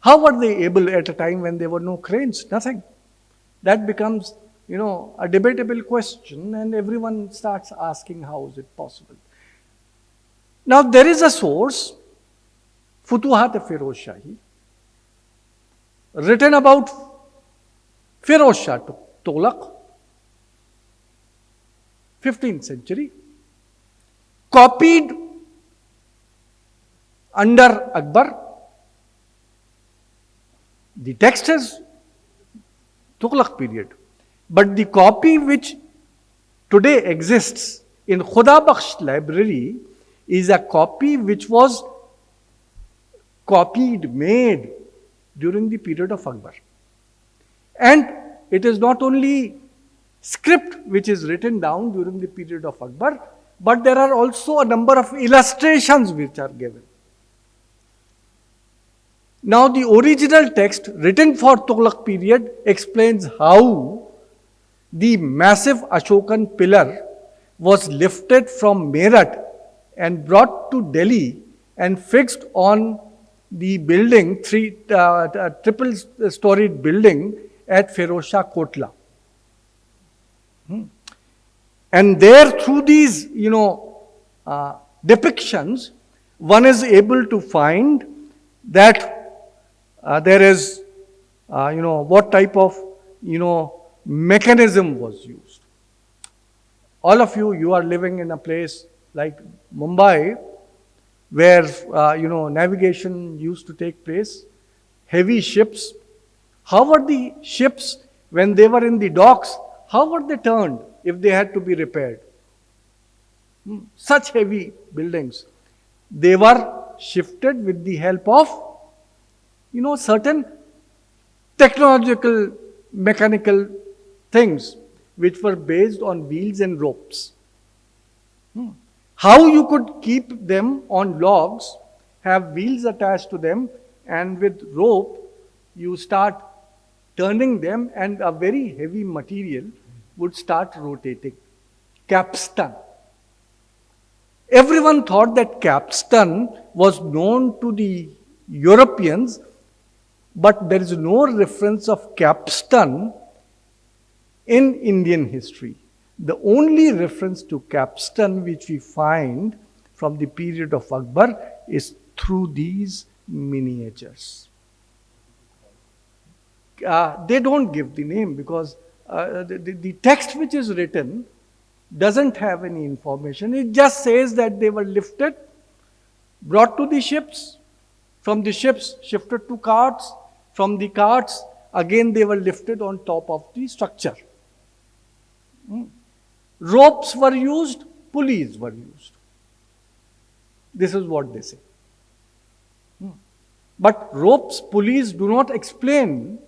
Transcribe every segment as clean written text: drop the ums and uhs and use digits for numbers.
How were they able at a time when there were no cranes? Nothing. That becomes, a debatable question, and everyone starts asking, how is it possible? Now, there is a source, Futuhat-e-Firoz Shahi, written about Firoz Shah Tughlaq, 15th century, copied under Akbar. The text is Tughlaq period, but the copy which today exists in Khuda Bakhsh library is a copy which was made during the period of Akbar. And it is not only script which is written down during the period of Akbar, but there are also a number of illustrations which are given. Now, the original text written for Tughlaq period explains how the massive Ashokan pillar was lifted from Meerut and brought to Delhi and fixed on the building, triple-storied building at Firoz Shah Kotla. And there, through these, depictions, one is able to find that there is, what type of, mechanism was used. All of you are living in a place like Mumbai, where, navigation used to take place, heavy ships. How were the ships, when they were in the docks, how were they turned if they had to be repaired? Such heavy buildings. They were shifted with the help of certain technological, mechanical things which were based on wheels and ropes. How you could keep them on logs, have wheels attached to them, and with rope you start turning them, and a very heavy material would start rotating. Capstan. Everyone thought that capstan was known to the Europeans, but there is no reference of capstan in Indian history. The only reference to capstan which we find from the period of Akbar is through these miniatures. They don't give the name because the text which is written doesn't have any information. It just says that they were lifted, brought to the ships, from the ships shifted to carts, from the carts again they were lifted on top of the structure. Ropes were used, pulleys were used. This is what they say. But ropes, pulleys do not explain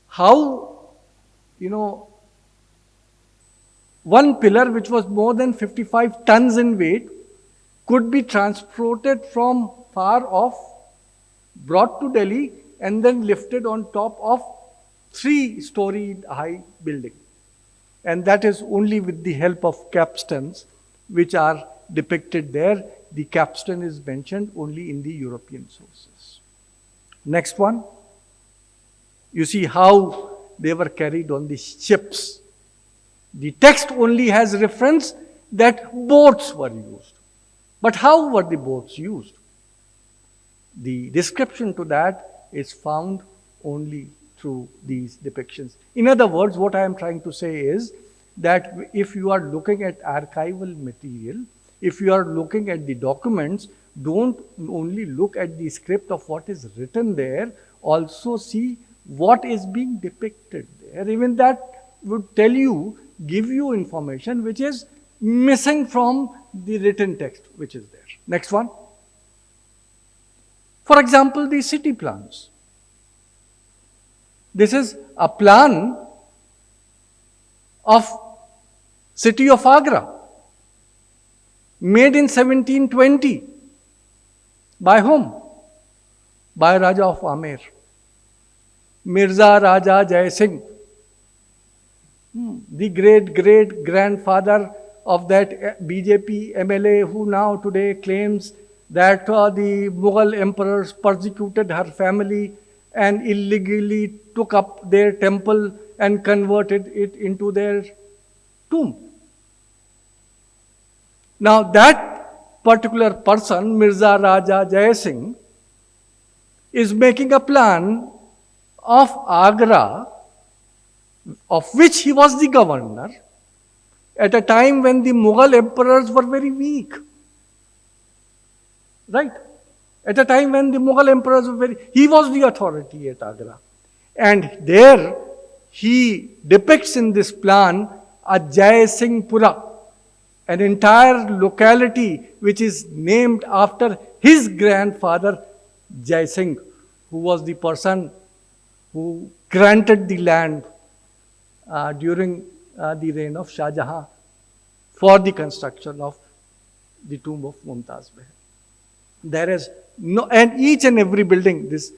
how, one pillar which was more than 55 tons in weight could be transported from far off, brought to Delhi, and then lifted on top of 3-storied high building. And that is only with the help of capstans which are depicted there. The capstan is mentioned only in the European sources. Next one. You see how they were carried on the ships. The text only has reference that boats were used. But how were the boats used? The description to that is found only through these depictions. In other words, what I am trying to say is that if you are looking at archival material, if you are looking at the documents, don't only look at the script of what is written there, also see what is being depicted there. Even that would tell you, give you information which is missing from the written text which is there. Next one. For example, the city plans. This is a plan of city of Agra, made in 1720. By whom? By Raja of Amer, Mirza Raja Jai Singh, the great-great-grandfather of that BJP MLA who now today claims that the Mughal emperors persecuted her family and illegally took up their temple and converted it into their tomb. Now that particular person, Mirza Raja Jai Singh, is making a plan of Agra, of which he was the governor, at a time when the Mughal emperors were very weak. Right? At a time when the Mughal emperors were he was the authority at Agra. And there he depicts in this plan a Jai Singh Pura, an entire locality which is named after his grandfather Jai Singh, who was the person who granted the land during the reign of Shah Jahan for the construction of the tomb of Mumtaz Mahal. There is no, and each and every building, this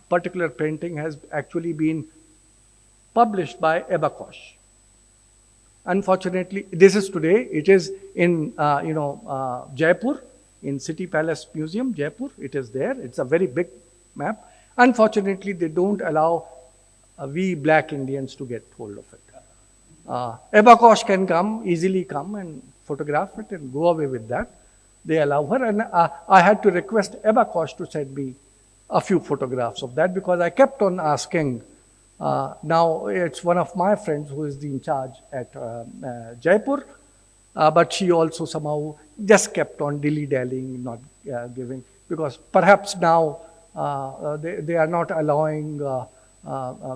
particular painting has actually been published by Abacosh. Unfortunately, this is today. It is in Jaipur, in City Palace Museum, Jaipur. It is there. It's a very big map. Unfortunately, they don't allow we black Indians to get hold of it. Abacosh can easily come and photograph it and go away with that. They allow her, and I had to request Abacosh to send me a few photographs of that, because I kept on asking. Now it's one of my friends who is in charge at Jaipur, but she also somehow just kept on dilly-dallying, not giving, because perhaps now they are not allowing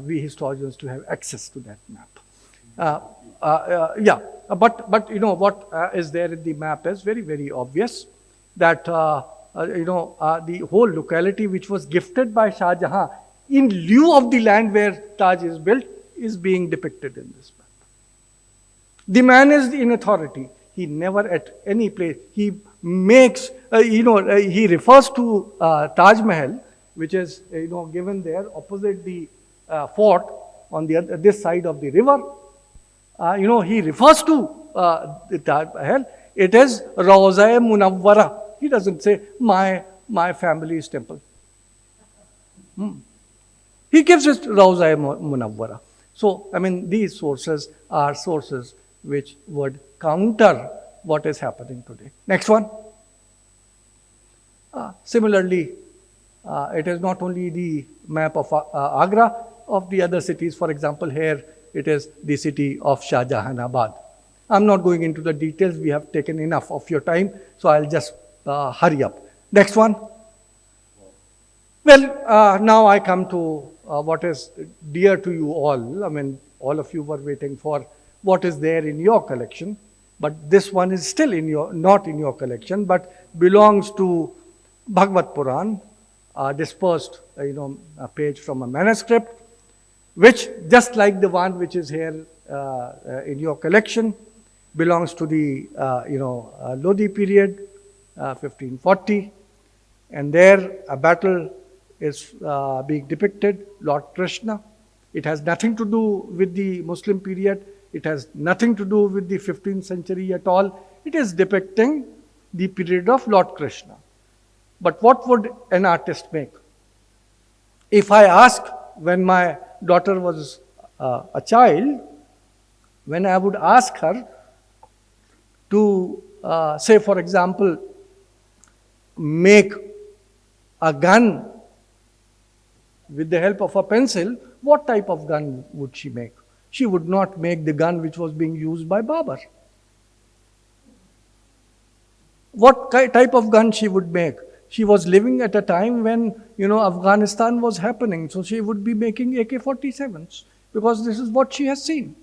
we historians to have access to that map. But you know what is there in the map is very, very obvious, that the whole locality which was gifted by Shah Jahan in lieu of the land where Taj is built is being depicted in this map. The man is in authority. He never at any place, he makes, he refers to Taj Mahal, which is, given there opposite the fort on this side of the river. He refers to the Taj Mahal. It is Rawza-e Munawwara. He doesn't say my family's temple. He gives it Rawza-e Munawwara. So, I mean, these sources are sources which would counter what is happening today. Next one. Similarly, it is not only the map of Agra, of the other cities. For example, here it is the city of Shahjahanabad. I'm not going into the details. We have taken enough of your time, so I'll just hurry up. Next one. Well, now I come to what is dear to you all. I mean, all of you were waiting for what is there in your collection, but this one is still not in your collection, but belongs to Bhagavad Puran, dispersed, a page from a manuscript, which, just like the one which is here in your collection, belongs to the Lodi period, 1540, and there a battle is being depicted, Lord Krishna. It has nothing to do with the Muslim period. It has nothing to do with the 15th century at all. It is depicting the period of Lord Krishna. But what would an artist make? If I ask, when my daughter was a child, when I would ask her to, say for example, make a gun with the help of a pencil, what type of gun would she make? She would not make the gun which was being used by Babur. What type of gun she would make? She was living at a time when, Afghanistan was happening. So she would be making AK-47s, because this is what she has seen.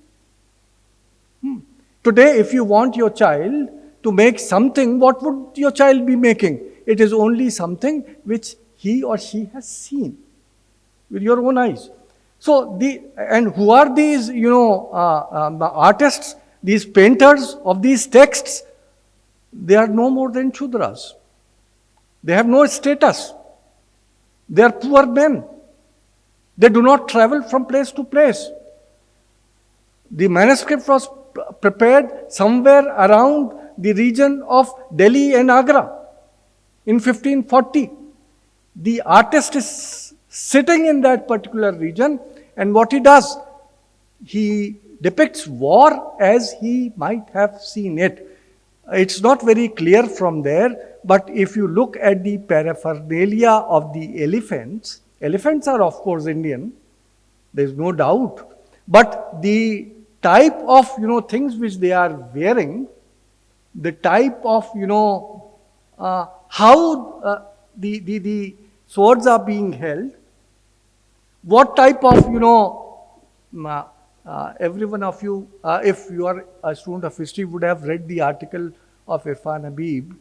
Today, if you want your child to make something, what would your child be making? It is only something which he or she has seen with your own eyes. So, and who are these, artists, these painters of these texts? They are no more than Chudras. They have no status. They are poor men. They do not travel from place to place. The manuscript was prepared somewhere around the region of Delhi and Agra in 1540. The artist is sitting in that particular region, and what he does, he depicts war as he might have seen it. It's not very clear from there, but if you look at the paraphernalia of the elephants, elephants are of course Indian, there's no doubt, but the type of, things which they are wearing, the type of, how the swords are being held, what type of, every one of you, if you are a student of history, would have read the article of Irfan Habib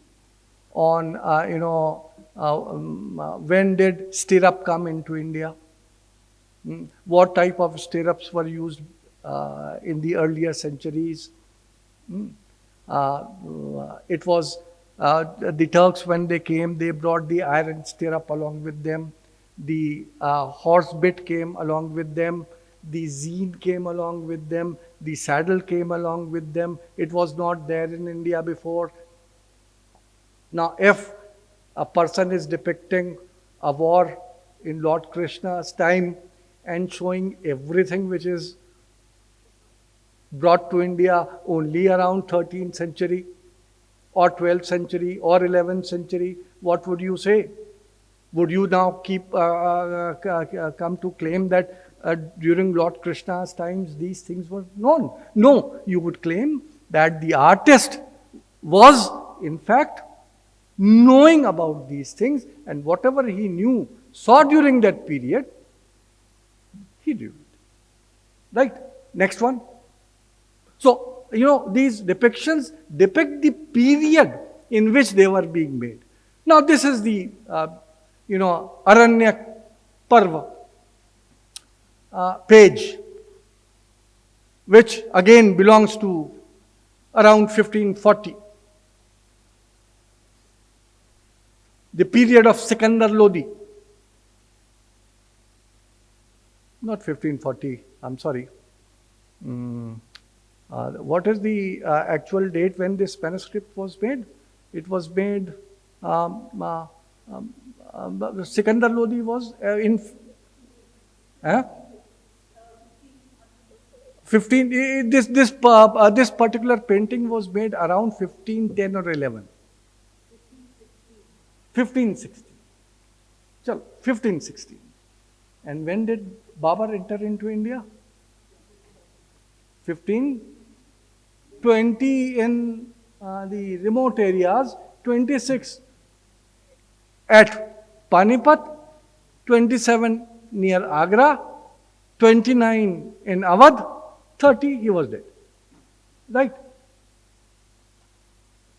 on, when did stirrup come into India? What type of stirrups were used in the earlier centuries? It was the Turks, when they came, they brought the iron stirrup along with them. The horse bit came along with them. The zine came along with them. The saddle came along with them. It was not there in India before. Now, if a person is depicting a war in Lord Krishna's time and showing everything which is brought to India only around 13th century or 12th century or 11th century, what would you say? Would you now come to claim that during Lord Krishna's times these things were known? No, you would claim that the artist was in fact knowing about these things, and whatever he knew, saw during that period, he drew it. Right? Next one. So, these depictions depict the period in which they were being made. Now, this is the, Aranyak Parva page, which again belongs to around 1540. The period of Sikandar Lodi. Not 1540, I'm sorry. What is the actual date when this manuscript was made? It was made, Sikandar Lodi was in 15, this particular painting was made around 1510 or 11. 1516. Chalo, 1516. And when did Babar enter into India? 1520 in the remote areas, 26 at Panipat, 27 near Agra, 29 in Awadh, 30 he was dead. Right?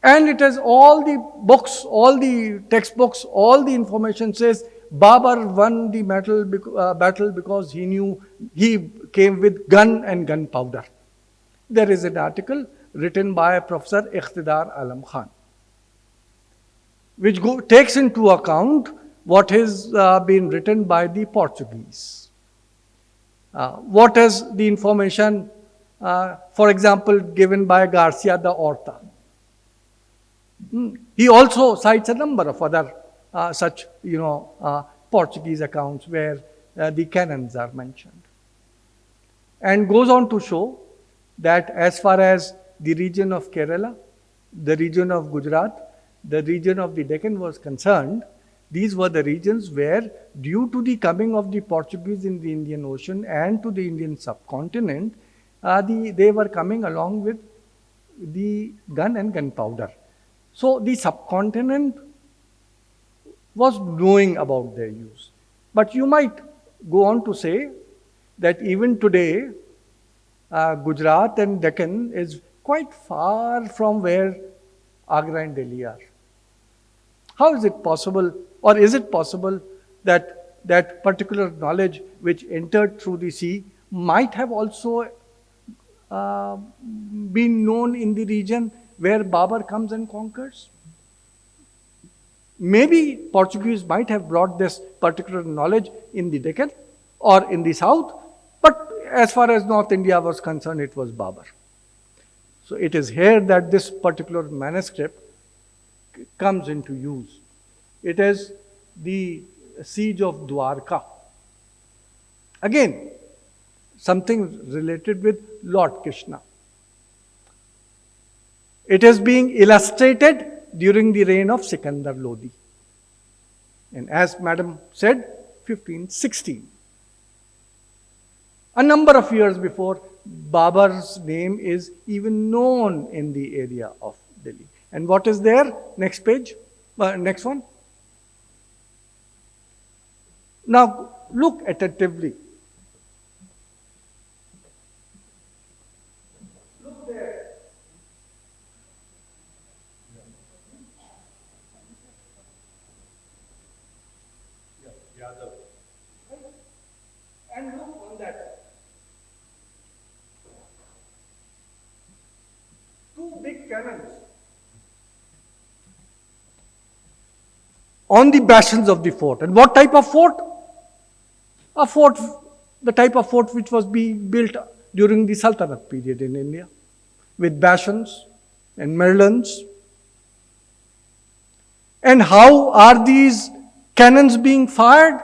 And it has all the books, all the textbooks, all the information says Babar won the battle because he knew he came with gun and gunpowder. There is an article written by Professor Ikhtidar Alam Khan, which takes into account what has been written by the Portuguese. What is the information, for example, given by Garcia da Horta. He also cites a number of other such, Portuguese accounts where the canons are mentioned. And goes on to show that as far as the region of Kerala, the region of Gujarat, the region of the Deccan was concerned, these were the regions where, due to the coming of the Portuguese in the Indian Ocean and to the Indian subcontinent, they were coming along with the gun and gunpowder. So the subcontinent was knowing about their use. But you might go on to say that even today, Gujarat and Deccan is quite far from where Agra and Delhi are. How is it possible, or is it possible that that particular knowledge which entered through the sea might have also been known in the region where Babar comes and conquers? Maybe Portuguese might have brought this particular knowledge in the Deccan or in the south, but as far as North India was concerned, it was Babar. So it is here that this particular manuscript comes into use. It is the siege of Dwarka. Again, something related with Lord Krishna. It is being illustrated during the reign of Sikandar Lodi. And as Madam said, 1516. A number of years before, Babar's name is even known in the area of Delhi. And what is there? Next page. Next one. Now, look attentively. Look there. And look on that. Two big cannons on the bastions of the fort. And what type of fort? A fort, the type of fort which was being built during the Sultanate period in India, with bastions and merlons. And how are these cannons being fired?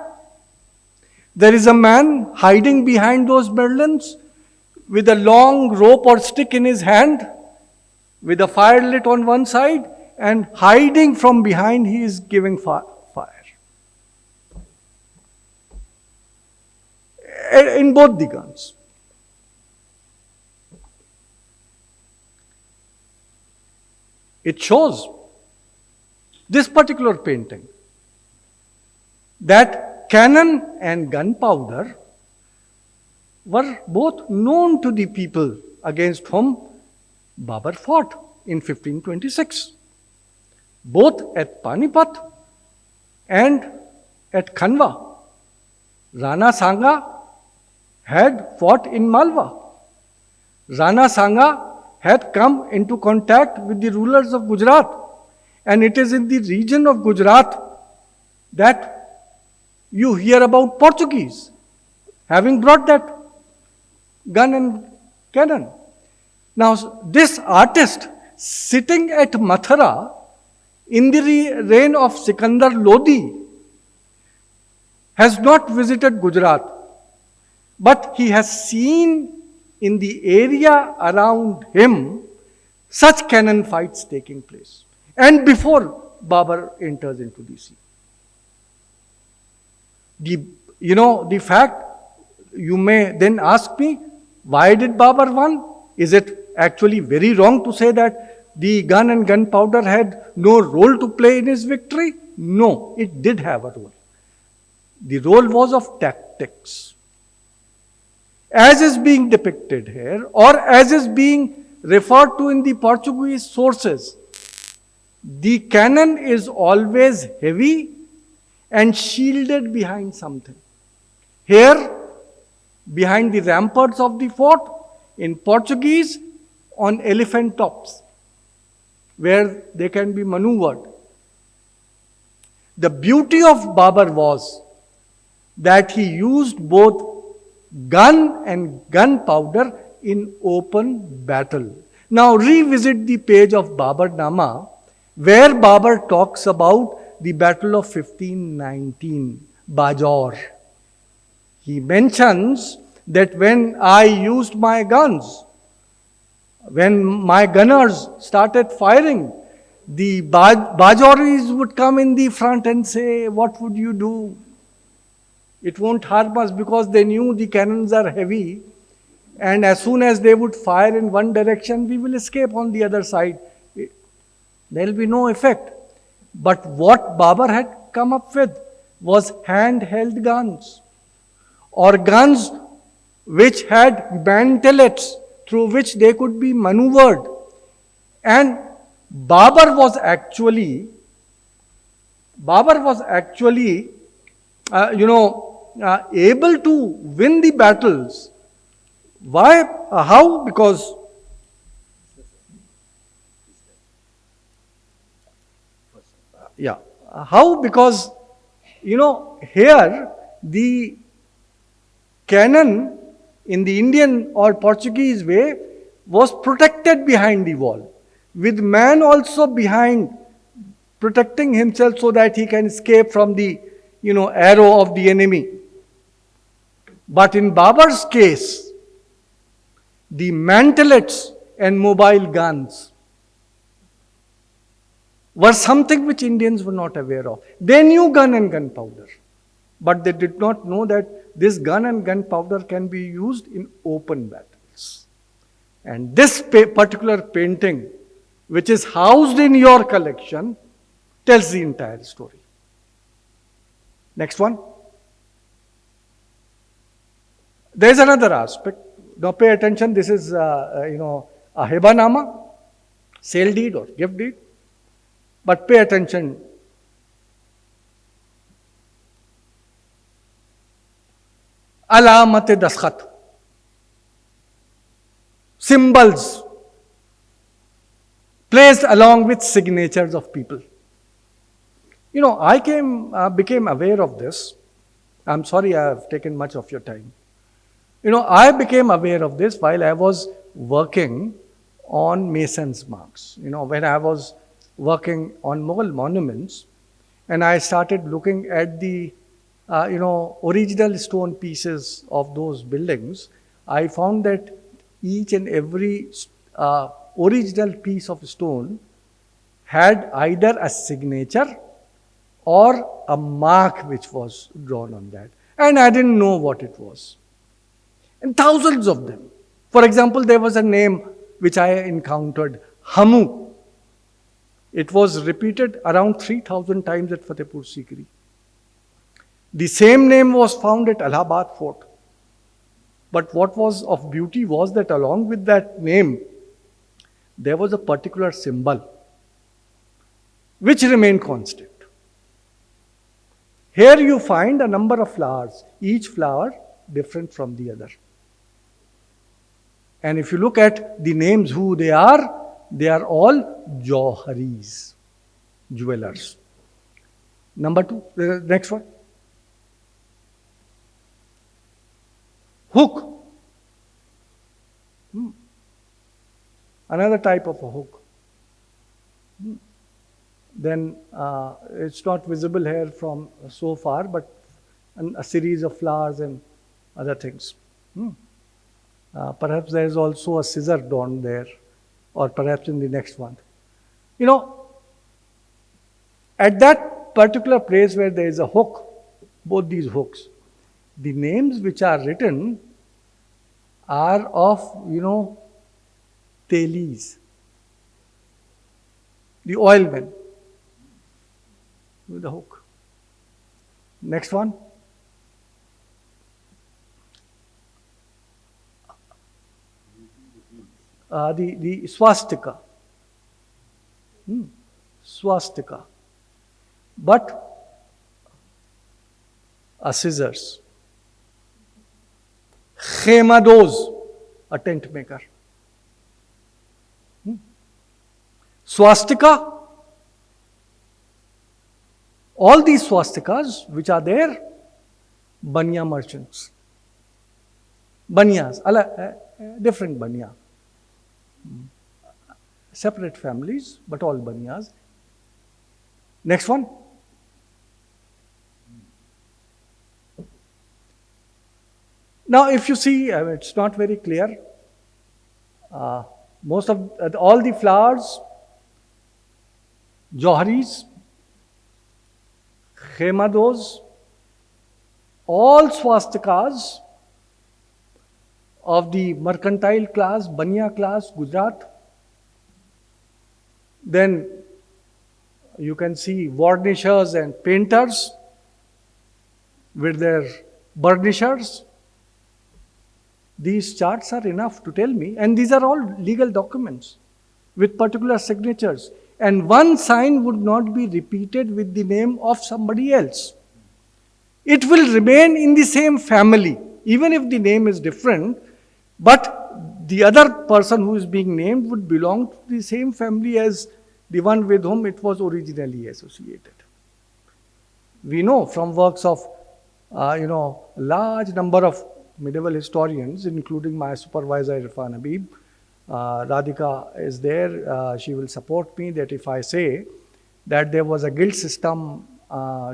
There is a man hiding behind those merlons with a long rope or stick in his hand, with a fire lit on one side, and hiding from behind, he is giving fire. In both the guns. It shows, this particular painting, that cannon and gunpowder were both known to the people against whom Babar fought in 1526. Both at Panipat and at Khanwa. Rana Sanga had fought in Malwa. Rana Sanga had come into contact with the rulers of Gujarat. And it is in the region of Gujarat that you hear about Portuguese having brought that gun and cannon. Now, this artist sitting at Mathura in the reign of Sikandar Lodi has not visited Gujarat, but he has seen in the area around him such cannon fights taking place, and before Babar enters into the sea. The fact, you may then ask me, why did Babar win? Is it actually very wrong to say that the gun and gunpowder had no role to play in his victory? No, it did have a role. The role was of tactics. As is being depicted here, or as is being referred to in the Portuguese sources, the cannon is always heavy and shielded behind something. Here, behind the ramparts of the fort, in Portuguese, on elephant tops, where they can be maneuvered. The beauty of Babar was that he used both gun and gunpowder in open battle. Now revisit the page of Babar Nama, where Babar talks about the battle of 1519, Bajaur. He mentions that when I used my guns, when my gunners started firing, the Bajauris would come in the front and say, what would you do? It won't harm us, because they knew the cannons are heavy, and as soon as they would fire in one direction, we will escape on the other side. There will be no effect. But what Babar had come up with was handheld guns, or guns which had mantelets through which they could be maneuvered. And Babar was actually able to win the battles. Why? How? Because how? Because, here the cannon in the Indian or Portuguese way was protected behind the wall, with man also behind, protecting himself so that he can escape from the, arrow of the enemy. But in Babur's case, the mantelets and mobile guns were something which Indians were not aware of. They knew gun and gunpowder, but they did not know that this gun and gunpowder can be used in open battles. And this particular painting, which is housed in your collection, tells the entire story. Next one. There is another aspect. Now pay attention, this is, a hebanama, sale deed or gift deed. But pay attention. Alamat daskhat. Symbols placed along with signatures of people. I became aware of this. I'm sorry I have taken much of your time. I became aware of this while I was working on Mason's marks. When I was working on Mughal monuments, and I started looking at the, original stone pieces of those buildings, I found that each and every original piece of stone had either a signature or a mark which was drawn on that. And I didn't know what it was. And thousands of them. For example, there was a name which I encountered, Hamu. It was repeated around 3,000 times at Fatehpur Sikri. The same name was found at Allahabad Fort. But what was of beauty was that along with that name, there was a particular symbol which remained constant. Here you find a number of flowers, each flower different from the other. And if you look at the names, who they are all Jauharis, jewelers. Number 2, the next one. Hook. Another type of a hook. Then it's not visible here from so far, but a series of flowers and other things. Perhaps there is also a scissor drawn there, or perhaps in the next one. At that particular place where there is a hook, both these hooks, the names which are written are of, telis, the oilmen, with the hook. Next one. The swastika. Swastika. But a scissors. Khemadoz, a tent maker. Swastika. All these swastikas which are there, banya merchants. Banyas, different banya. Separate families, but all banyas. Next one. Now, if you see, it's not very clear. Most of all the flowers, Jauharis, Khemadoz, all swastikas of the mercantile class, Banya class, Gujarat. Then you can see varnishers and painters with their burnishers. These charts are enough to tell me, and these are all legal documents with particular signatures. And one sign would not be repeated with the name of somebody else. It will remain in the same family, even if the name is different, but the other person who is being named would belong to the same family as the one with whom it was originally associated. We know from works of, large number of medieval historians, including my supervisor Irfan Habib, Radhika is there, she will support me that if I say that there was a guild system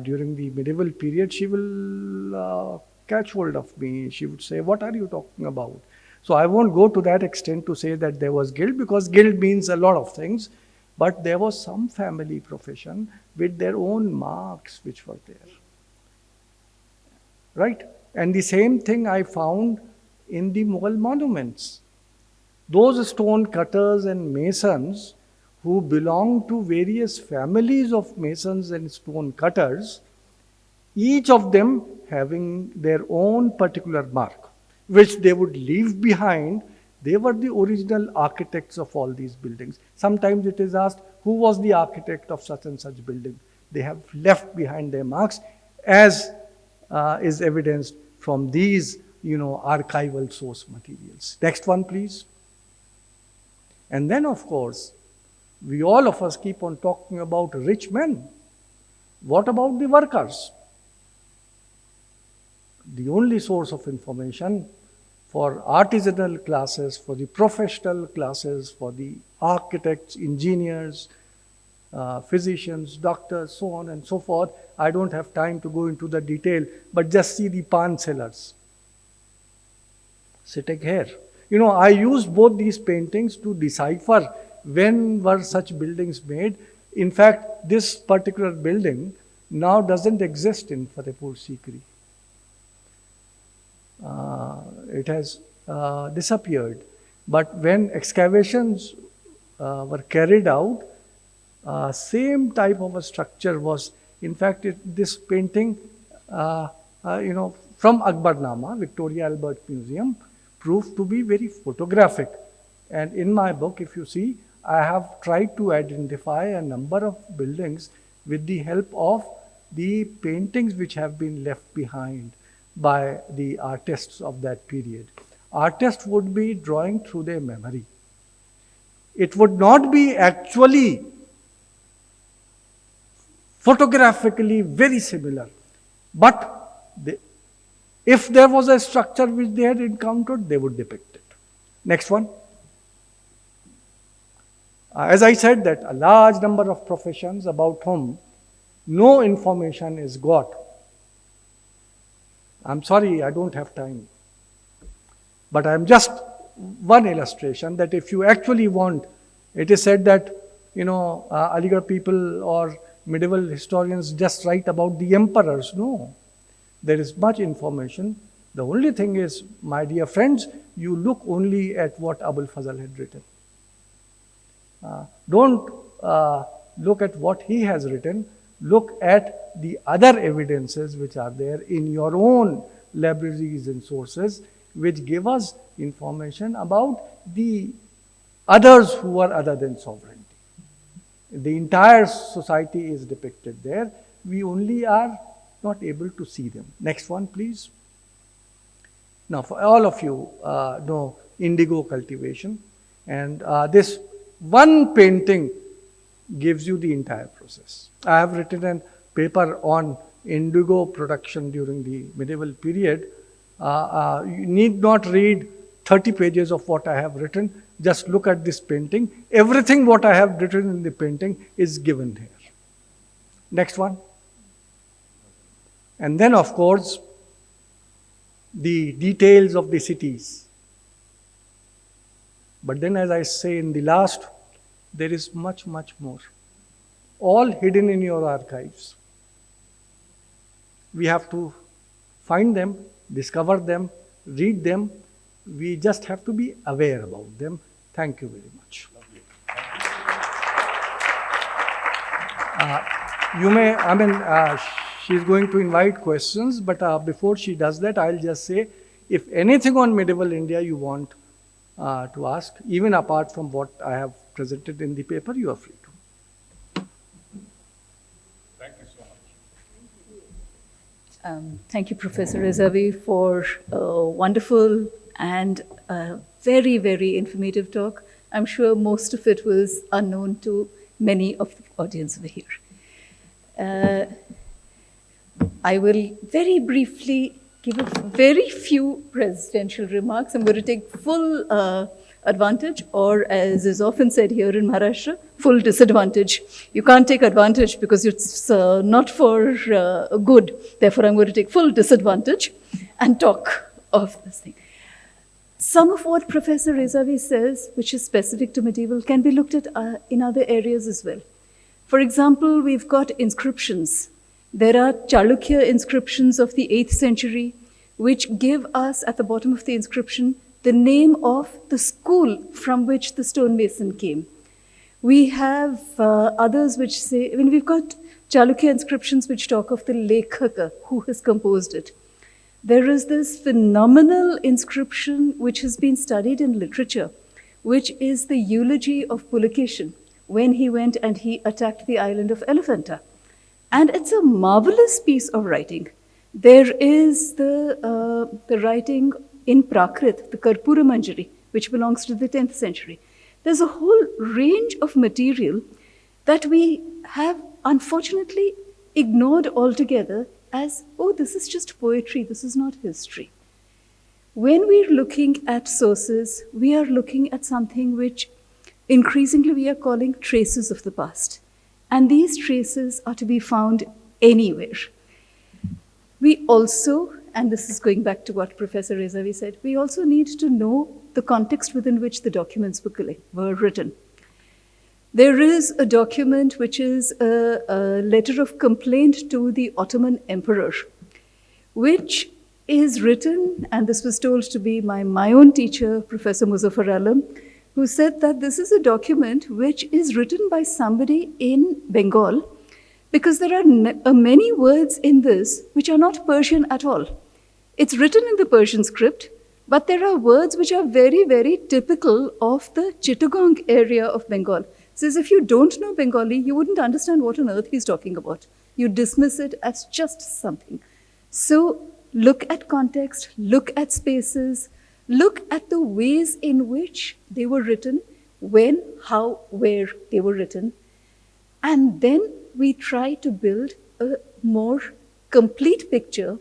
during the medieval period, she will catch hold of me. She would say, what are you talking about? So I won't go to that extent to say that there was guild, because guild means a lot of things, but there was some family profession with their own marks which were there. Right? And the same thing I found in the Mughal monuments. Those stone cutters and masons who belong to various families of masons and stone cutters, each of them having their own particular mark, which they would leave behind. They were the original architects of all these buildings. Sometimes it is asked, who was the architect of such and such building? They have left behind their marks, as is evidenced from these, archival source materials. Next one, please. And then, of course, all of us keep on talking about rich men. What about the workers? The only source of information for artisanal classes, for the professional classes, for the architects, engineers, physicians, doctors, so on and so forth. I don't have time to go into the detail, but just see the pan sellers sitting here. I used both these paintings to decipher when were such buildings made. In fact, this particular building now doesn't exist in Fatehpur Sikri. It has disappeared. But when excavations were carried out, same type of a structure was, in fact, this painting, from Akbarnama, Victoria Albert Museum, proved to be very photographic. And in my book, if you see, I have tried to identify a number of buildings with the help of the paintings which have been left behind by the artists of that period. Artists would be drawing through their memory. It would not be actually photographically very similar, but if there was a structure which they had encountered, they would depict it. Next one. As I said, that a large number of professions about whom no information is got. I'm sorry, I don't have time. But I'm just one illustration that if you actually want, it is said that, Aligarh people or medieval historians just write about the emperors. No, there is much information. The only thing is, my dear friends, you look only at what Abul Fazl had written. Don't look at what he has written. Look at the other evidences which are there in your own libraries and sources, which give us information about the others who are other than sovereignty. The entire society is depicted there. We only are not able to see them. Next one, please. Now, for all of you know indigo cultivation, and this one painting gives you the entire process. I have written a paper on indigo production during the medieval period. You need not read 30 pages of what I have written. Just look at this painting. Everything what I have written in the painting is given here. Next one. And then, of course, the details of the cities. But then, as I say in the last, there is much, much more. All hidden in your archives. We have to find them, discover them, read them. We just have to be aware about them. Thank you very much. She's going to invite questions, but before she does that, I'll just say, if anything on medieval India you want to ask, even apart from what I have presented in the paper, you are free to. Thank you so much. Thank you, Professor Rezavi, for a wonderful and very, very informative talk. I'm sure most of it was unknown to many of the audience over here. I will very briefly give a very few presidential remarks. I'm going to take full advantage, or as is often said here in Maharashtra, full disadvantage. You can't take advantage because it's not for good. Therefore, I'm going to take full disadvantage and talk of this thing. Some of what Professor Rezavi says, which is specific to medieval, can be looked at in other areas as well. For example, we've got inscriptions. There are Chalukya inscriptions of the 8th century, which give us at the bottom of the inscription the name of the school from which the stonemason came. We have others which say, I mean, we've got Chalukya inscriptions which talk of the Lekhaka, who has composed it. There is this phenomenal inscription which has been studied in literature, which is the eulogy of Pulakeshin when he went and he attacked the island of Elephanta. And it's a marvelous piece of writing. There is the writing in Prakrit, the Karpura Manjari, which belongs to the 10th century. There's a whole range of material that we have unfortunately ignored altogether as, oh, this is just poetry, this is not history. When we're looking at sources, we are looking at something which increasingly we are calling traces of the past. And these traces are to be found anywhere. We also, and this is going back to what Professor Rezavi said, we also need to know the context within which the documents were written. There is a document which is a letter of complaint to the Ottoman emperor, which is written, and this was told to be my own teacher, Professor Muzaffar Alam, who said that this is a document which is written by somebody in Bengal, because there are many words in this which are not Persian at all. It's written in the Persian script, but there are words which are very, very typical of the Chittagong area of Bengal. Says if you don't know Bengali, you wouldn't understand what on earth he's talking about. You dismiss it as just something. So look at context, look at spaces, look at the ways in which they were written, when, how, where they were written, and then we try to build a more complete picture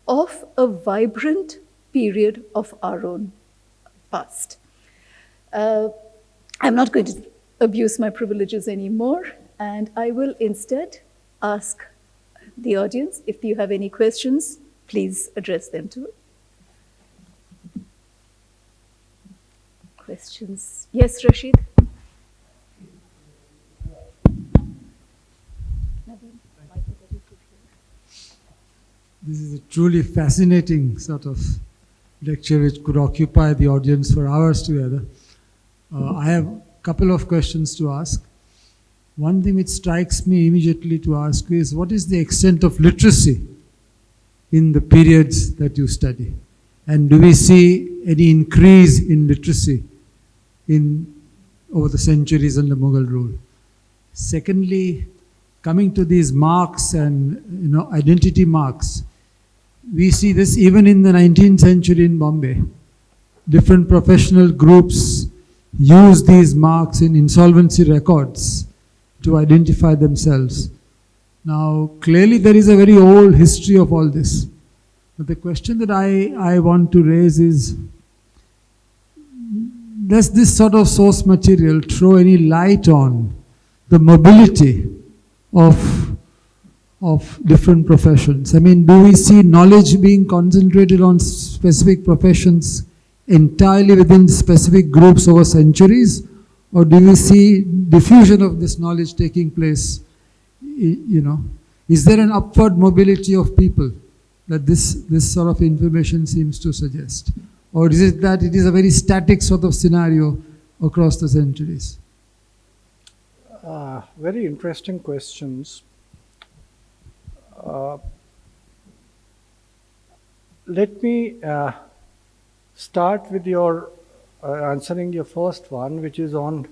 of a vibrant period of our own past. I'm not going to abuse my privileges anymore, and I will instead ask the audience, if you have any questions, please address them to it. Questions? Yes, Rashid? Nadeem? This is a truly fascinating sort of lecture which could occupy the audience for hours together. I have a couple of questions to ask. One thing which strikes me immediately to ask is, what is the extent of literacy in the periods that you study? And do we see any increase in literacy over the centuries under Mughal rule? Secondly, coming to these marks and identity marks, we see this even in the 19th century in Bombay. Different professional groups use these marks in insolvency records to identify themselves. Now, clearly there is a very old history of all this. But the question that I want to raise is, does this sort of source material throw any light on the mobility of different professions? I mean, do we see knowledge being concentrated on specific professions entirely within specific groups over centuries? Or do we see diffusion of this knowledge taking place? Is there an upward mobility of people that this sort of information seems to suggest? Or is it that it is a very static sort of scenario across the centuries? Very interesting questions. Let me start with your answering your first one, which is on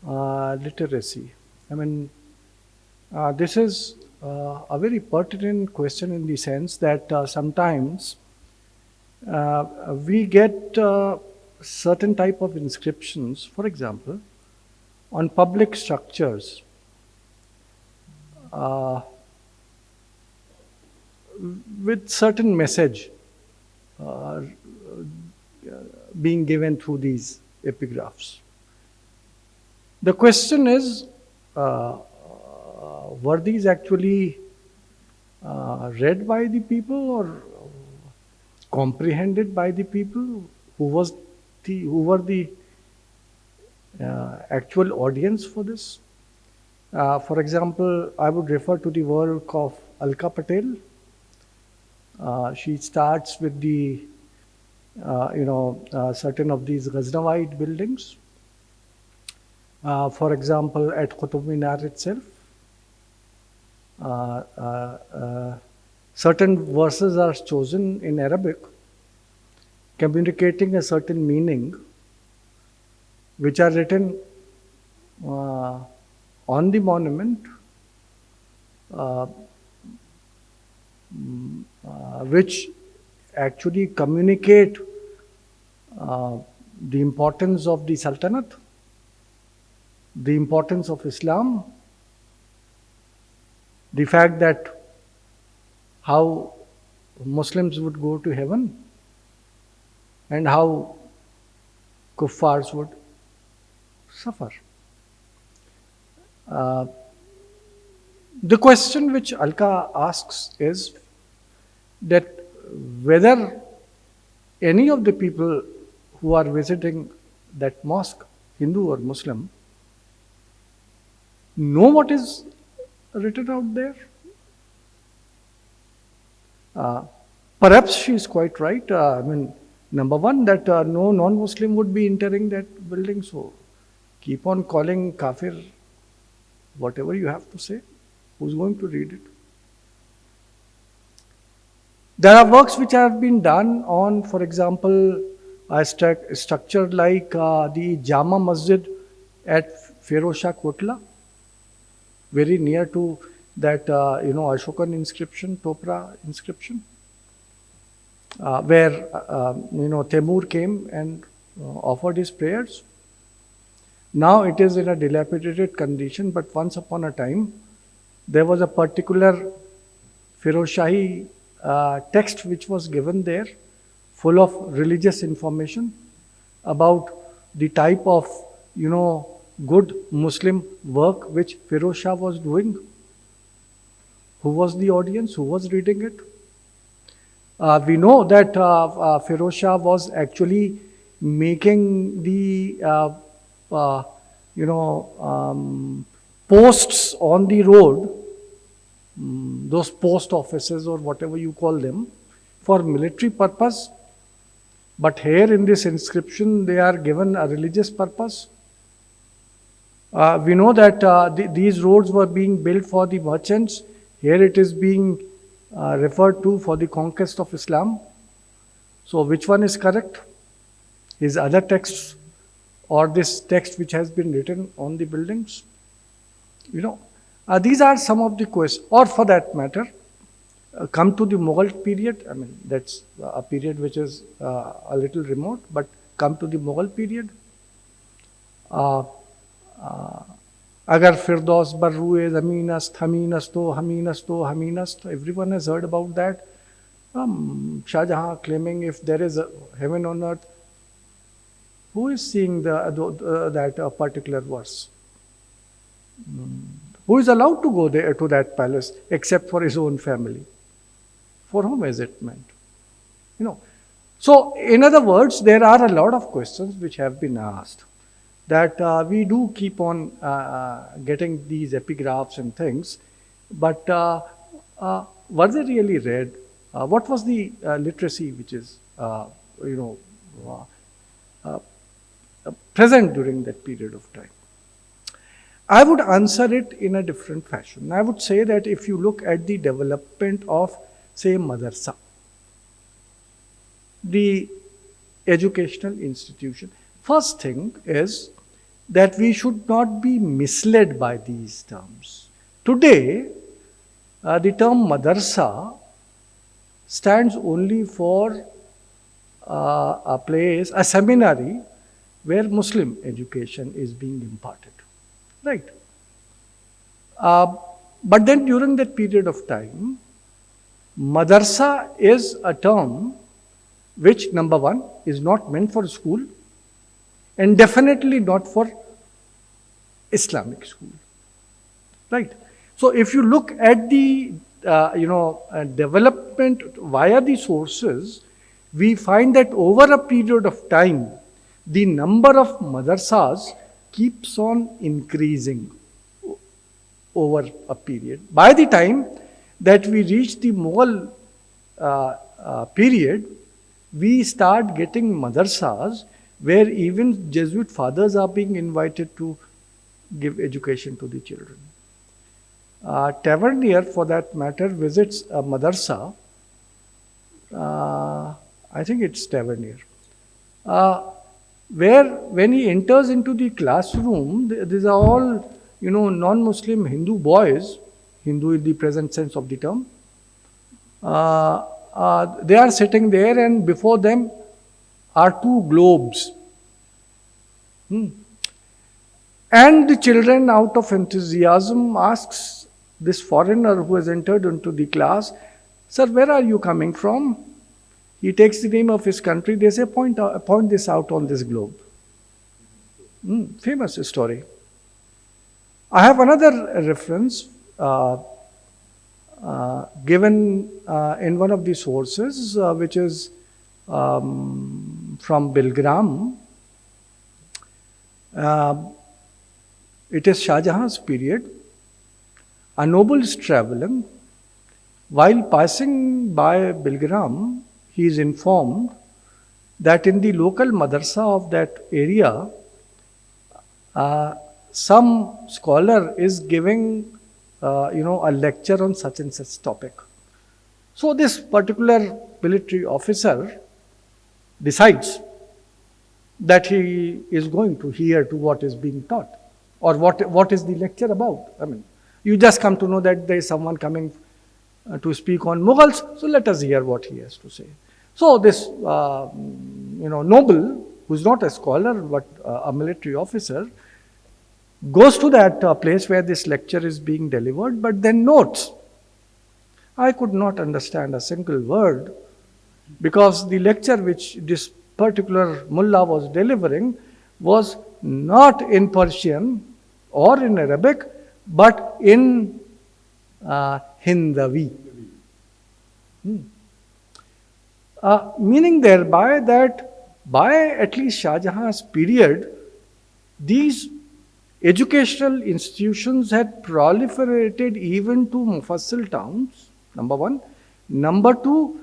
literacy. I mean, this is a very pertinent question in the sense that sometimes we get certain type of inscriptions, for example, on public structures with certain message being given through these epigraphs. The question is, were these actually read by the people or comprehended by the people? Who were the actual audience for this? For example, I would refer to the work of Alka Patel. She starts with the certain of these Ghaznavite buildings. For example, at Qutub Minar itself, certain verses are chosen in Arabic, communicating a certain meaning, which are written on the monument, which actually communicate the importance of the Sultanate, the importance of Islam, the fact that how Muslims would go to heaven and how kuffars would suffer. The question which Alka asks is that whether any of the people who are visiting that mosque, Hindu or Muslim, know what is written out there. Perhaps she is quite right. Number one, that no non-Muslim would be entering that building, so keep on calling kafir whatever you have to say. Who's going to read it? There are works which have been done on, for example, a structure like the Jama Masjid at Firozshah Kotla, very near to that Ashokan inscription, Topra inscription, where Temur came and offered his prayers. Now it is in a dilapidated condition, but once upon a time there was a particular Firozshahi text which was given there, full of religious information about the type of good Muslim work which Firoz Shah was doing. Who was the audience? Who was reading it? We know that Firoz Shah was actually making the posts on the road, those post offices or whatever you call them, for military purpose. But here in this inscription, they are given a religious purpose. We know that these roads were being built for the merchants. Here it is being referred to for the conquest of Islam. So which one is correct? His other texts or this text which has been written on the buildings? These are some of the questions. Or for that matter, come to the Mughal period. That's a period which is a little remote, but come to the Mughal period. Agar Firdaus Barru'e Zaminast, Haminast, everyone has heard about that. Shah Jahan claiming if there is a heaven on earth, who is seeing that particular verse? Who is allowed to go there to that palace except for his own family? For whom is it meant? So, in other words, there are a lot of questions which have been asked. That we do keep on getting these epigraphs and things, but were they really read? What was the literacy which is present during that period of time? I would answer it in a different fashion. I would say that if you look at the development of, say, madrasa, the educational institution, first thing is that we should not be misled by these terms. Today, the term madrasa stands only for a place, a seminary where Muslim education is being imparted. Right? But then during that period of time, madrasa is a term which, number one, is not meant for school. and definitely not for Islamic school, right? So if you look at the development via the sources, we find that over a period of time, the number of madrasas keeps on increasing over a period. By the time that we reach the Mughal period, we start getting madrasas where even Jesuit fathers are being invited to give education to the children. Tavernier, for that matter, visits a madrasa. I think it's Tavernier, where when he enters into the classroom, these are all non-Muslim Hindu boys, Hindu in the present sense of the term. They are sitting there, and before them are two globes. And the children, out of enthusiasm, asks this foreigner who has entered into the class, "Sir, where are you coming from?" He takes the name of his country. They say, point this out on this globe. Famous story. I have another reference given in one of the sources, which is from Bilgram. It is Shah Jahan's period. A noble is traveling. While passing by Bilgram, he is informed that in the local madrasa of that area, some scholar is giving a lecture on such and such topic. So this particular military officer decides that he is going to hear to what is being taught, or what is the lecture about. I mean, you just come to know that there is someone coming to speak on Mughals, so let us hear what he has to say. So this noble, who is not a scholar but a military officer, goes to that place where this lecture is being delivered, but then notes, "I could not understand a single word, because the lecture which this particular mullah was delivering was not in Persian or in Arabic, but in Hindavi." Meaning thereby that by at least Shah Jahan's period, these educational institutions had proliferated even to Mufassil towns, number one. Number two,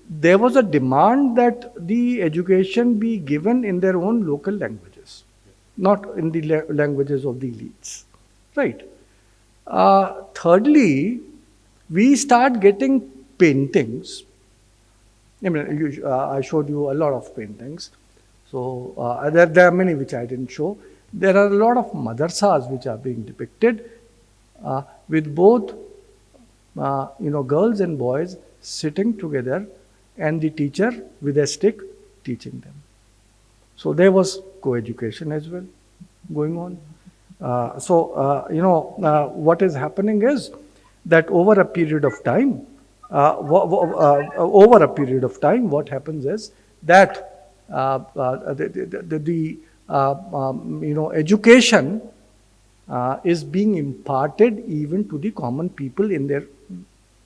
there was a demand that the education be given in their own local languages, not in the languages of the elites, right? Thirdly, we start getting paintings. I mean, I showed you a lot of paintings. So there are many which I didn't show. There are a lot of madrasas which are being depicted with both girls and boys sitting together, and the teacher with a stick teaching them. So there was co-education as well going on. What is happening is that over a period of time, what happens is that education is being imparted even to the common people in their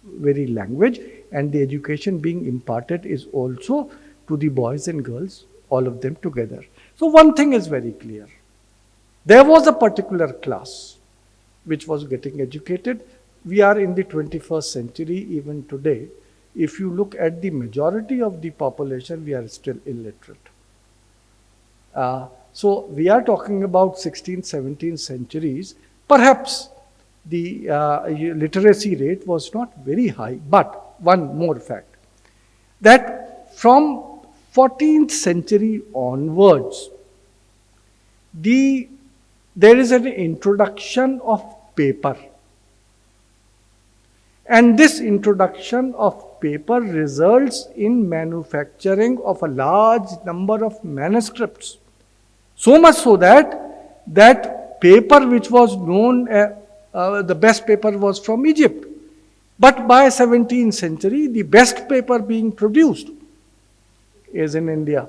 very language, and the education being imparted is also to the boys and girls, all of them together. So one thing is very clear. There was a particular class which was getting educated. We are in the 21st century even today. If you look at the majority of the population, we are still illiterate. So we are talking about 16th, 17th centuries. Perhaps the literacy rate was not very high, but one more fact, that from 14th century onwards, there is an introduction of paper. And this introduction of paper results in manufacturing of a large number of manuscripts. So much so that paper which was known, the best paper was from Egypt. But by 17th century, the best paper being produced is in India.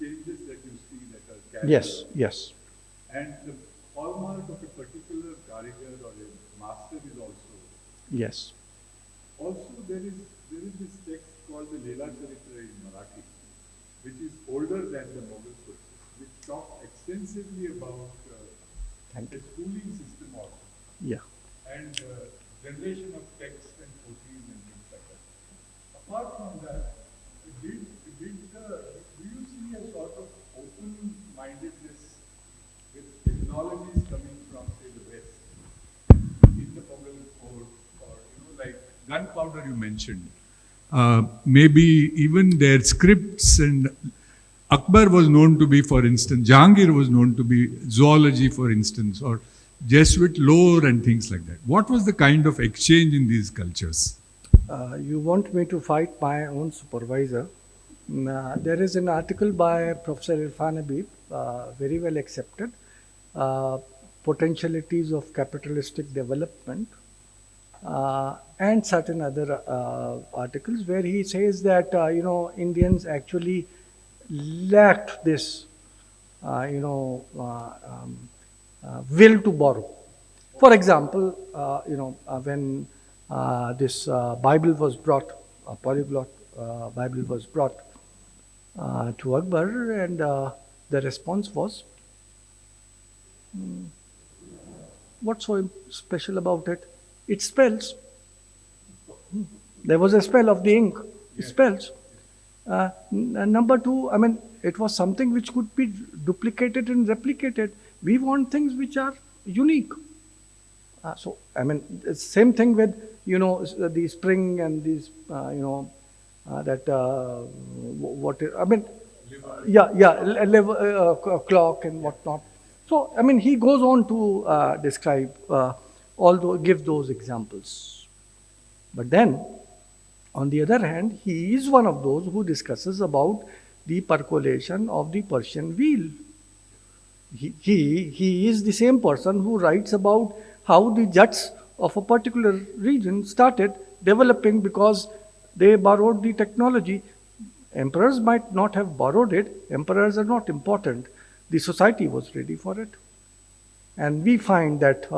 changes that you see that are carried Yes, out. yes. And the hallmark of a particular karigar or a master is also. Yes. Also, there is this text called the Leela Charitra in Marathi, which is older than the Mughal sources, which talks extensively about Thank the you. schooling system also, Yeah. and generation of texts and poetries and things like that. Apart from that, do you see a sort of open-mindedness with technologies coming from, say, the West in the Mughal court, or like gunpowder you mentioned? Maybe even their scripts, and Akbar was known to be, for instance, Jahangir was known to be zoology, for instance, or Jesuit lore and things like that. What was the kind of exchange in these cultures? You want me to fight my own supervisor? There is an article by Professor Irfan Habib, very well accepted, Potentialities of Capitalistic Development, and certain other articles where he says that, Indians actually lacked this, will to borrow. For example, when this Bible was brought, a polyglot Bible was brought to Akbar, and the response was, what's so special about it? It spells. There was a spell of the ink. It spells. Number two, it was something which could be duplicated and replicated. We want things which are unique. Same thing with, the spring and these, clock and whatnot. So, he goes on to describe, give those examples. But then, on the other hand, he is one of those who discusses about the percolation of the Persian wheel. He is the same person who writes about how the jats of a particular region started developing because they borrowed the technology. Emperors might not have borrowed it. Emperors are not important. The society was ready for it. And we find that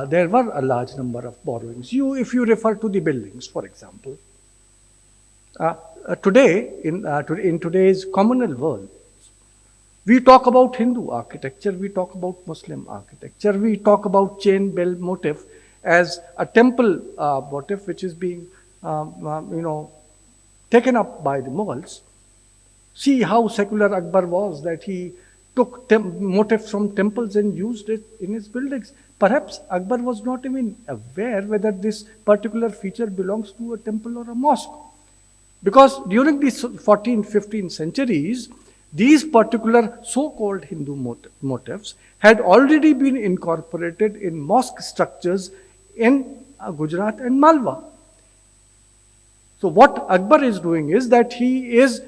there were a large number of borrowings. If you refer to the buildings, for example, today, in today's communal world, we talk about Hindu architecture, we talk about Muslim architecture, we talk about chain bell motif as a temple motif which is being, taken up by the Mughals. See how secular Akbar was, that he took motifs from temples and used it in his buildings. Perhaps Akbar was not even aware whether this particular feature belongs to a temple or a mosque. Because during the 14th, 15th centuries, these particular so-called Hindu motifs had already been incorporated in mosque structures in Gujarat and Malwa. So what Akbar is doing is that he is,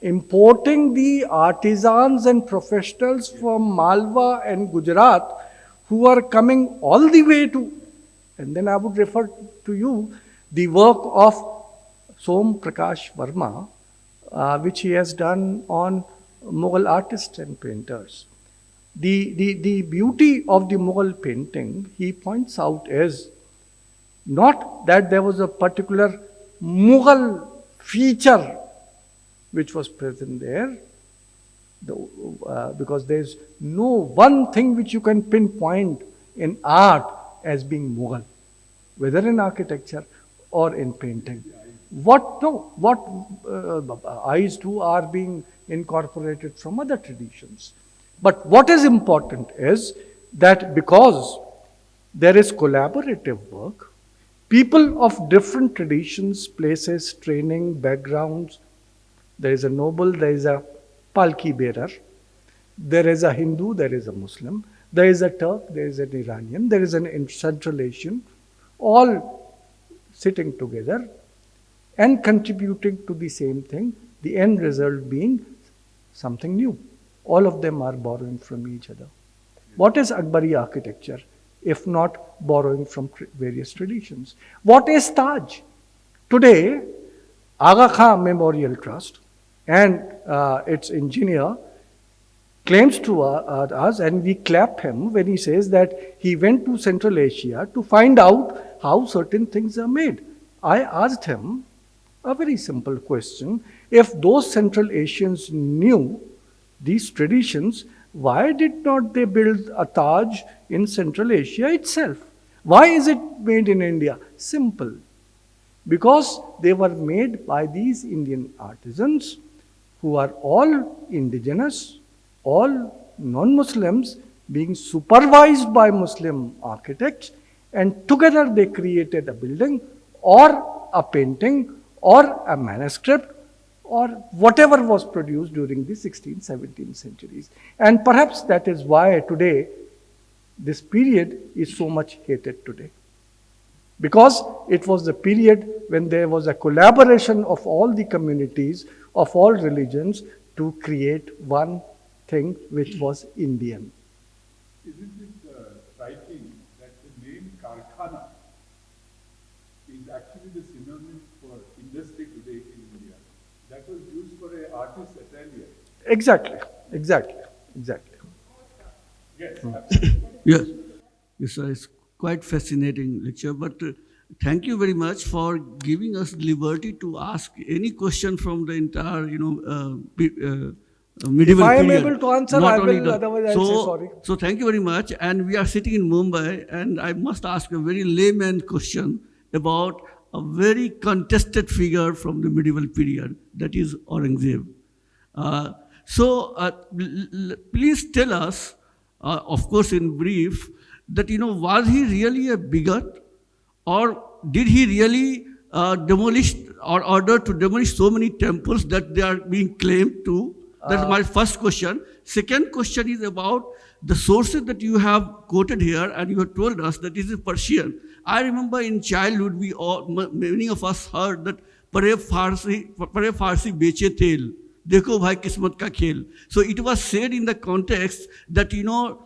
importing the artisans and professionals from Malwa and Gujarat who are coming all the way to, and then I would refer to you the work of Som Prakash Verma, which he has done on Mughal artists and painters. The beauty of the Mughal painting, he points out, is not that there was a particular Mughal feature which was present there, because there is no one thing which you can pinpoint in art as being Mughal, whether in architecture or in painting. Eyes too are being incorporated from other traditions. But what is important is that because there is collaborative work, people of different traditions, places, training, backgrounds, there is a noble, there is a palki bearer, there is a Hindu, there is a Muslim, there is a Turk, there is an Iranian, there is an Central Asian, all sitting together and contributing to the same thing, the end result being something new. All of them are borrowing from each other. What is Akbari architecture, if not borrowing from various traditions? What is Taj? Today, Aga Khan Memorial Trust and its engineer claims to us, and we clap him when he says that he went to Central Asia to find out how certain things are made. I asked him a very simple question. If those Central Asians knew these traditions, why did not they build a Taj in Central Asia itself? Why is it made in India? Simple. Because they were made by these Indian artisans who are all indigenous, all non-Muslims, being supervised by Muslim architects, and together they created a building or a painting or a manuscript or whatever was produced during the 16th, 17th centuries. And perhaps that is why today this period is so much hated today. Because it was the period when there was a collaboration of all the communities, of all religions, to create one thing which was Indian. Isn't it striking that the name Karkhana is actually the synonym for industry today in India? That was used for an artist's atelier. Exactly. Yes, absolutely. Yes, yes, sir, it's quite fascinating lecture, but thank you very much for giving us liberty to ask any question from the entire, medieval If I am period. able to answer, Not I only will, otherwise I'll say sorry. So thank you very much, and we are sitting in Mumbai, and I must ask a very layman question about a very contested figure from the medieval period, that is Aurangzeb. Please tell us, of course in brief, that was he really a bigot, or did he really demolish or order to demolish so many temples that they are being claimed to? That's my first question. Second question is about the sources that you have quoted here, and you have told us that it is Persian. I remember in childhood, many of us heard that Pare Farsi beche tel. Dekho bhai kismat ka khel. So it was said in the context that,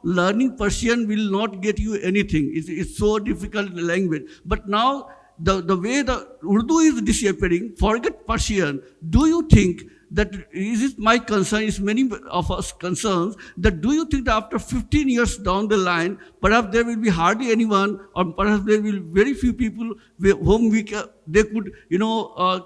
learning Persian will not get you anything. It's so difficult language. But now, the way the Urdu is disappearing, forget Persian. Do you think that, is it my concern, is many of us concerns, that do you think that after 15 years down the line, perhaps there will be hardly anyone, or perhaps there will be very few people whom they could,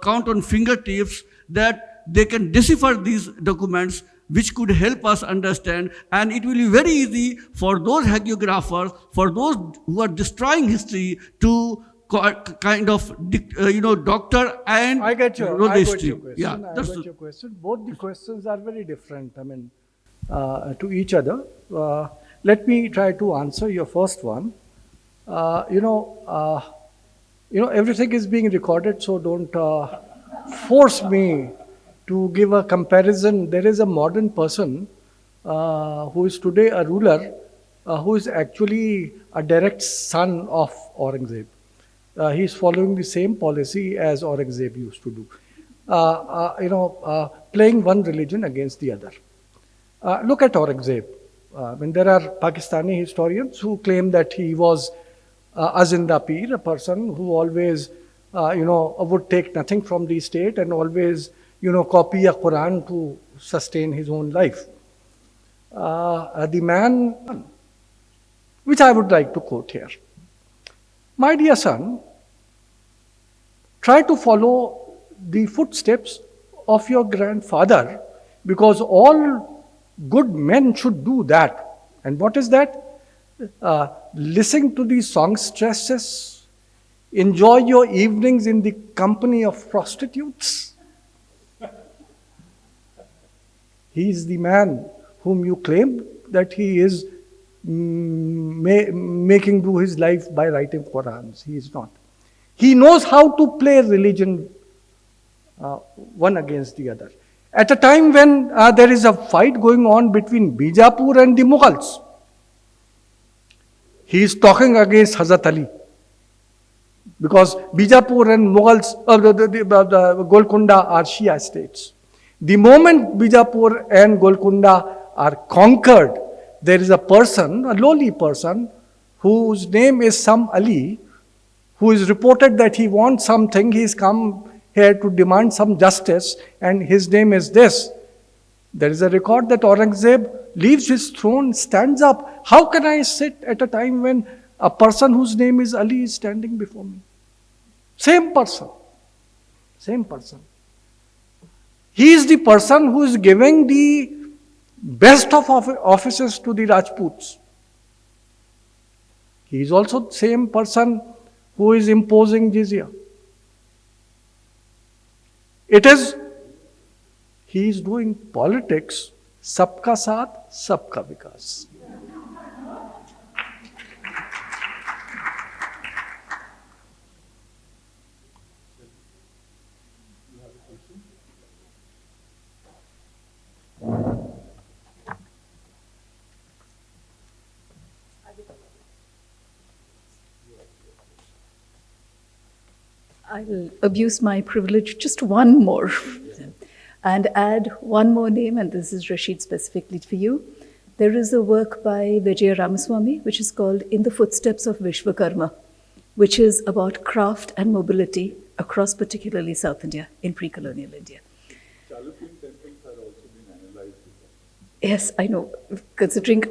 count on fingertips, that they can decipher these documents, which could help us understand, and it will be very easy for those hagiographers, for those who are destroying history, to kind of, doctor and I get your question. Yeah, I got your question. Both the questions are very different, to each other. Let me try to answer your first one. Everything is being recorded, so don't force me to give a comparison. There is a modern person who is today a ruler, who is actually a direct son of Aurangzeb. He is following the same policy as Aurangzeb used to do, playing one religion against the other. Look at Aurangzeb. There are Pakistani historians who claim that he was a Zinda Peer, a person who always, would take nothing from the state and always, copy a Quran to sustain his own life. The man, which I would like to quote here. My dear son, try to follow the footsteps of your grandfather, because all good men should do that. And what is that? Listen to the songstresses, enjoy your evenings in the company of prostitutes. He is the man whom you claim that he is making do his life by writing Qurans. He is not. He knows how to play religion one against the other. At a time when there is a fight going on between Bijapur and the Mughals, he is talking against Hazrat Ali. Because Bijapur and Mughals, the Golconda are Shia states. The moment Bijapur and Golconda are conquered, there is a person, a lowly person, whose name is Sam Ali, who is reported that he wants something. He here to demand some justice, and his name is this. There is a record that Aurangzeb leaves his throne, stands up. How can I sit at a time when a person whose name is Ali is standing before me? Same person. Same person. He is the person who is giving the best of offices to the Rajputs. He is also the same person who is imposing jizya. He is doing politics, sabka saath, sabka vikas. I'll abuse my privilege just one more and add one more name, and this is Rashid specifically for you. There is a work by Vijaya Ramaswamy which is called In the Footsteps of Vishwakarma, which is about craft and mobility across particularly South India in pre-colonial India. Chalukyan temples are also been analyzed. Yes, I know. Considering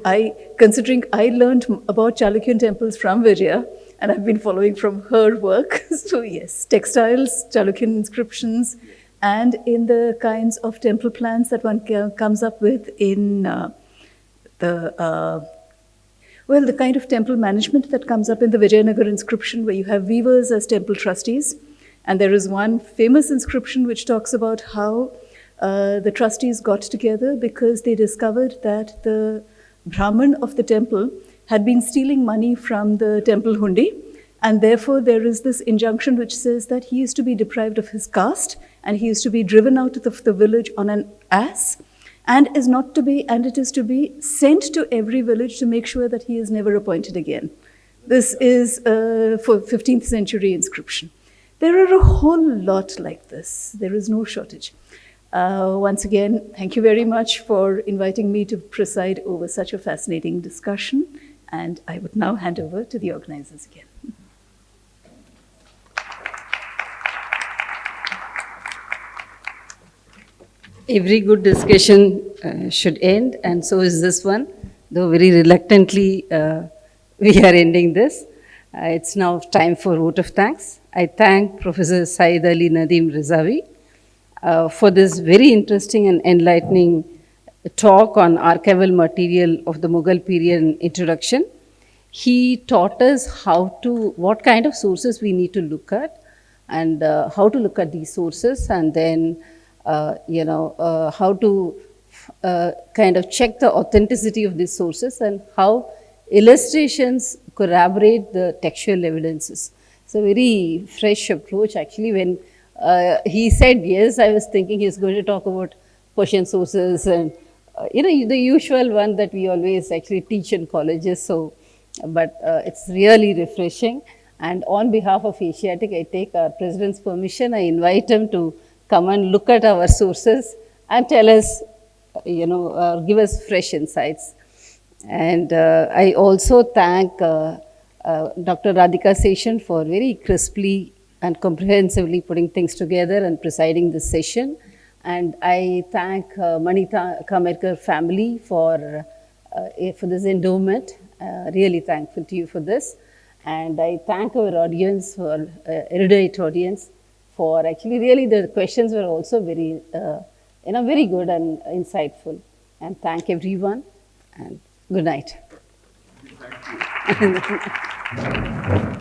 I learned about Chalukyan temples from Vijaya, and I've been following from her work. So yes, textiles, Chalukyan inscriptions, and in the kinds of temple plans that one comes up with in the kind of temple management that comes up in the Vijayanagar inscription, where you have weavers as temple trustees. And there is one famous inscription which talks about how the trustees got together because they discovered that the Brahmin of the temple had been stealing money from the temple hundi, and therefore there is this injunction which says that he is to be deprived of his caste, and he is to be driven out of the village on an ass, and it is to be sent to every village to make sure that he is never appointed again. This is for 15th century inscription. There are a whole lot like this. There is no shortage. Once again, thank you very much for inviting me to preside over such a fascinating discussion. And I would now hand over to the organizers again. Every good discussion should end, and so is this one, though very reluctantly we are ending this. It's now time for vote of thanks. I thank Professor Syed Ali Nadeem Rezavi for this very interesting and enlightening talk on archival material of the Mughal period in introduction. He taught us what kind of sources we need to look at, and how to look at these sources, and then how to kind of check the authenticity of these sources, and how illustrations corroborate the textual evidences. It's a very fresh approach. Actually, when he said yes, I was thinking he's going to talk about Persian sources and the usual one that we always actually teach in colleges. So, but it's really refreshing. And on behalf of Asiatic, I take our president's permission. I invite him to come and look at our sources and tell us, give us fresh insights. And I also thank Dr. Radhika Seshan for very crisply and comprehensively putting things together and presiding this session. And I thank Manita Kamerkar family for this endowment. Really thankful to you for this. And I thank our audience, for erudite audience, for actually really the questions were also very, very good and insightful. And thank everyone, and good night. Thank you.